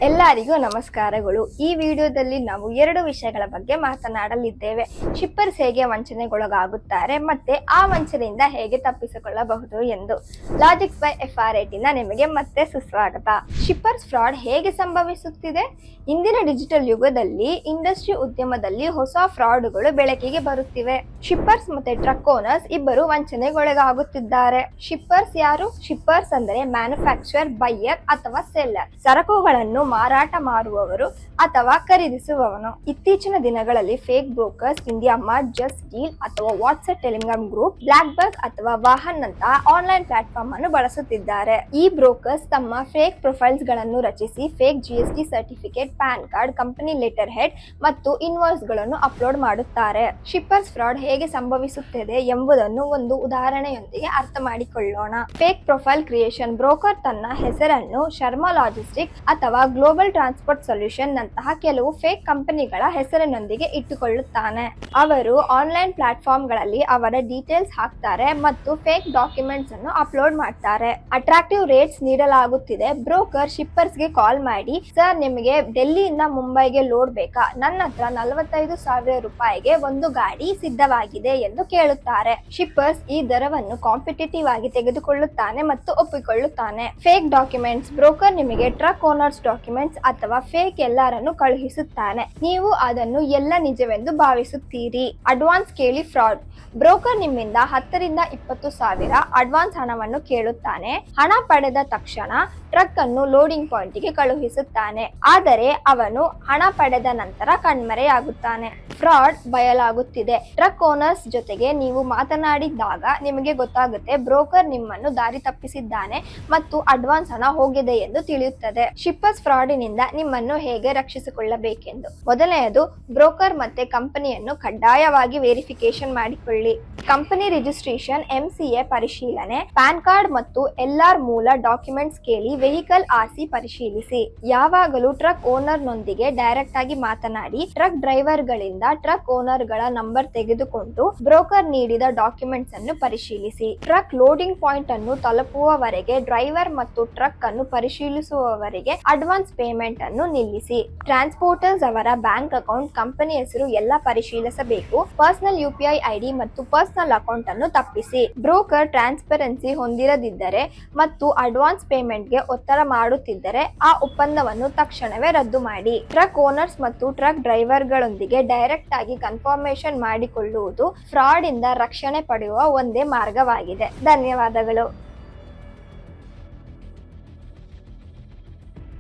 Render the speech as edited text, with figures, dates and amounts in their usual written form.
ಎಲ್ಲರಿಗೂ ನಮಸ್ಕಾರಗಳು. ಈ ವಿಡಿಯೋದಲ್ಲಿ ನಾವು ಎರಡು ವಿಷಯಗಳ ಬಗ್ಗೆ ಮಾತನಾಡಲಿದ್ದೇವೆ. ಶಿಪ್ಪರ್ಸ್ ಹೇಗೆ ವಂಚನೆಗೊಳಗಾಗುತ್ತಾರೆ ಮತ್ತೆ ಆ ವಂಚನೆಯಿಂದ ಹೇಗೆ ತಪ್ಪಿಸಿಕೊಳ್ಳಬಹುದು ಎಂದು. ಲಾಜಿಕ್ಸ್ ಬೈ FR18 ನಿಮಗೆ ಮತ್ತೆ ಸುಸ್ವಾಗತ. ಶಿಪ್ಪರ್ಸ್ ಫ್ರಾಡ್ ಹೇಗೆ ಸಂಭವಿಸುತ್ತಿದೆ? ಇಂದಿನ ಡಿಜಿಟಲ್ ಯುಗದಲ್ಲಿ ಇಂಡಸ್ಟ್ರಿ ಉದ್ಯಮದಲ್ಲಿ ಹೊಸ ಫ್ರಾಡ್ಗಳು ಬೆಳಕಿಗೆ ಬರುತ್ತಿವೆ. ಶಿಪ್ಪರ್ಸ್ ಮತ್ತೆ ಟ್ರಕ್ ಓನರ್ಸ್ ಇಬ್ಬರು ವಂಚನೆಗೊಳಗಾಗುತ್ತಿದ್ದಾರೆ. ಶಿಪ್ಪರ್ಸ್ ಯಾರು? ಶಿಪ್ಪರ್ಸ್ ಅಂದರೆ ಮ್ಯಾನುಫ್ಯಾಕ್ಚರ್, ಬೈಯರ್ ಅಥವಾ ಸೆಲ್ಲರ್, ಸರಕುಗಳನ್ನು ಮಾರಾಟ ಮಾರುವವರು ಅಥವಾ ಖರೀದಿಸುವವನು. ಇತ್ತೀಚಿನ ದಿನಗಳಲ್ಲಿ fake brokers IndiaMART, Justdial ಅಥವಾ WhatsApp Telegram group, Blackbuck ಅಥವಾ ವಾಹನ್ ನಂತಹ ಆನ್ಲೈನ್ ಪ್ಲಾಟ್ಫಾರ್ಮ್ ಅನ್ನು ಬಳಸುತ್ತಿದ್ದಾರೆ. ಈ ಬ್ರೋಕರ್ಸ್ ತಮ್ಮ ಫೇಕ್ ಪ್ರೊಫೈಲ್ಸ್ ಗಳನ್ನು ರಚಿಸಿ fake GST certificate, PAN card, company letter head ಮತ್ತು ಇನ್ವಾಯ್ಸ್ ಗಳನ್ನು ಅಪ್ಲೋಡ್ ಮಾಡುತ್ತಾರೆ. ಶಿಪ್ಪರ್ಸ್ ಫ್ರಾಡ್ ಹೇಗೆ ಸಂಭವಿಸುತ್ತದೆ ಎಂಬುದನ್ನು ಒಂದು ಉದಾಹರಣೆಯೊಂದಿಗೆ ಅರ್ಥ ಮಾಡಿಕೊಳ್ಳೋಣ. ಫೇಕ್ ಪ್ರೊಫೈಲ್ ಕ್ರಿಯೇಷನ್: ಬ್ರೋಕರ್ ತನ್ನ ಹೆಸರನ್ನು ಶರ್ಮಾ ಲಾಜಿಸ್ಟಿಕ್ಸ್ ಅಥವಾ ಗ್ಲೋಬಲ್ ಟ್ರಾನ್ಸ್ಪೋರ್ಟ್ ಸೊಲ್ಯೂಷನ್ ನಂತಹ ಕೆಲವು ಫೇಕ್ ಕಂಪನಿಗಳ ಹೆಸರಿನೊಂದಿಗೆ ಇಟ್ಟುಕೊಳ್ಳುತ್ತಾನೆ. ಅವರು ಆನ್ಲೈನ್ ಪ್ಲಾಟ್ಫಾರ್ಮ್ಗಳಲ್ಲಿ ಅವರ ಡೀಟೇಲ್ಸ್ ಹಾಕ್ತಾರೆ ಮತ್ತು ಫೇಕ್ ಡಾಕ್ಯುಮೆಂಟ್ಸ್ ಅನ್ನು ಅಪ್ಲೋಡ್ ಮಾಡ್ತಾರೆ. ಅಟ್ರಾಕ್ಟಿವ್ ರೇಟ್ಸ್ ನೀಡಲಾಗುತ್ತಿದೆ. ಬ್ರೋಕರ್ ಶಿಪ್ಪರ್ಸ್ಗೆ ಕಾಲ್ ಮಾಡಿ, ಸರ್ ನಿಮಗೆ ಡೆಲ್ಲಿಯಿಂದ ಮುಂಬೈಗೆ ಲೋಡ್ ಬೇಕಾ? ನನ್ನ ಹತ್ರ 45,000 ರೂಪಾಯಿಗೆ ಒಂದು ಗಾಡಿ ಸಿದ್ಧವಾಗಿದೆ ಎಂದು ಕೇಳುತ್ತಾರೆ. ಶಿಪ್ಪರ್ಸ್ ಈ ದರವನ್ನು ಕಾಂಪಿಟೇಟಿವ್ ಆಗಿ ತೆಗೆದುಕೊಳ್ಳುತ್ತಾನೆ ಮತ್ತು ಒಪ್ಪಿಕೊಳ್ಳುತ್ತಾನೆ. ಫೇಕ್ ಡಾಕ್ಯುಮೆಂಟ್ಸ್: ಬ್ರೋಕರ್ ನಿಮಗೆ ಟ್ರಕ್ ಓನರ್ಸ್ ಡಾಕ್ಯುಮೆಂಟ್ಸ್ ಅಥವಾ ಫೇಕ್ ಎಲ್ಲರನ್ನು ಕಳುಹಿಸುತ್ತಾನೆ. ನೀವು ಅದನ್ನು ಎಲ್ಲ ನಿಜವೆಂದು ಭಾವಿಸುತ್ತೀರಿ. ಅಡ್ವಾನ್ಸ್ ಕೇಳಿ ಫ್ರಾಡ್: ಬ್ರೋಕರ್ ನಿಮ್ಮಿಂದ 10 ರಿಂದ 20,000 ಅಡ್ವಾನ್ಸ್ ಹಣವನ್ನು ಕೇಳುತ್ತಾನೆ. ಹಣ ಪಡೆದ ತಕ್ಷಣ ಟ್ರಕ್ ಅನ್ನು ಲೋಡಿಂಗ್ ಪಾಯಿಂಟ್ಗೆ ಕಳುಹಿಸುತ್ತಾನೆ. ಆದರೆ ಅವನು ಹಣ ಪಡೆದ ನಂತರ ಕಣ್ಮರೆಯಾಗುತ್ತಾನೆ. ಫ್ರಾಡ್ ಬಯಲಾಗುತ್ತಿದೆ. ಟ್ರಕ್ ಓನರ್ಸ್ ಜೊತೆಗೆ ನೀವು ಮಾತನಾಡಿದಾಗ ನಿಮಗೆ ಗೊತ್ತಾಗುತ್ತೆ ಬ್ರೋಕರ್ ನಿಮ್ಮನ್ನು ದಾರಿ ತಪ್ಪಿಸಿದ್ದಾನೆ ಮತ್ತು ಅಡ್ವಾನ್ಸ್ ಹಣ ಹೋಗಿದೆ ಎಂದು ತಿಳಿಯುತ್ತದೆ. ಶಿಪ್ಪರ್ಸ್ ಫ್ರಾಡಿನಿಂದ ನಿಮ್ಮನ್ನು ಹೇಗೆ ರಕ್ಷಿಸಿಕೊಳ್ಳಬೇಕೆಂದು. ಮೊದಲನೆಯದು, ಬ್ರೋಕರ್ ಮತ್ತೆ ಕಂಪನಿಯನ್ನು ಕಡ್ಡಾಯವಾಗಿ ವೆರಿಫಿಕೇಶನ್ ಮಾಡಿಕೊಳ್ಳಿ. ಕಂಪನಿ ರಿಜಿಸ್ಟ್ರೇಷನ್, MCA ಪರಿಶೀಲನೆ, ಪ್ಯಾನ್ ಕಾರ್ಡ್ ಮತ್ತು LR ಮೂಲ ಡಾಕ್ಯುಮೆಂಟ್ಸ್ ಕೇಳಿ, ವೆಹಿಕಲ್ RC ಪರಿಶೀಲಿಸಿ. ಯಾವಾಗಲೂ ಟ್ರಕ್ ಓನರ್ ನೊಂದಿಗೆ ಡೈರೆಕ್ಟ್ ಆಗಿ ಮಾತನಾಡಿ. ಟ್ರಕ್ ಡ್ರೈವರ್ ಗಳಿಂದ ಟ್ರಕ್ ಓನರ್ ಗಳ ನಂಬರ್ ತೆಗೆದುಕೊಂಡು ಬ್ರೋಕರ್ ನೀಡಿದ ಡಾಕ್ಯುಮೆಂಟ್ಸ್ ಅನ್ನು ಪರಿಶೀಲಿಸಿ. ಟ್ರಕ್ ಲೋಡಿಂಗ್ ಪಾಯಿಂಟ್ ಅನ್ನು ತಲುಪುವವರೆಗೆ ಡ್ರೈವರ್ ಮತ್ತು ಟ್ರಕ್ ಅನ್ನು ಪರಿಶೀಲಿಸುವವರೆಗೆ ಅಡ್ವಾನ್ಸ್ ಪೇಮೆಂಟ್ ಅನ್ನು ನಿಲ್ಲಿಸಿ. ಟ್ರಾನ್ಸ್ಪೋರ್ಟರ್ಸ್ ಅವರ ಬ್ಯಾಂಕ್ ಅಕೌಂಟ್, ಕಂಪನಿ ಹೆಸರು ಎಲ್ಲ ಪರಿಶೀಲಿಸಬೇಕು. ಪರ್ಸನಲ್ UPI ID ಮತ್ತು ಪರ್ಸನಲ್ ಅಕೌಂಟ್ ಅನ್ನು ತಪ್ಪಿಸಿ. ಬ್ರೋಕರ್ ಟ್ರಾನ್ಸ್ಪರೆನ್ಸಿ ಹೊಂದಿರದಿದ್ದರೆ ಮತ್ತು ಅಡ್ವಾನ್ಸ್ ಪೇಮೆಂಟ್ ಗೆ ಒತ್ತಡ ಮಾಡುತ್ತಿದ್ದರೆ ಆ ಒಪ್ಪಂದವನ್ನು ತಕ್ಷಣವೇ ರದ್ದು ಮಾಡಿ. ಟ್ರಕ್ ಓನರ್ಸ್ ಮತ್ತು ಟ್ರಕ್ ಡ್ರೈವರ್ ಗಳೊಂದಿಗೆ ಡೈರೆಕ್ಟ್ ಆಗಿ ಕನ್ಫರ್ಮೇಶನ್ ಮಾಡಿಕೊಳ್ಳುವುದು ಫ್ರಾಡ್ ಇಂದ ರಕ್ಷಣೆ ಪಡೆಯುವ ಒಂದೇ ಮಾರ್ಗವಾಗಿದೆ. ಧನ್ಯವಾದಗಳು.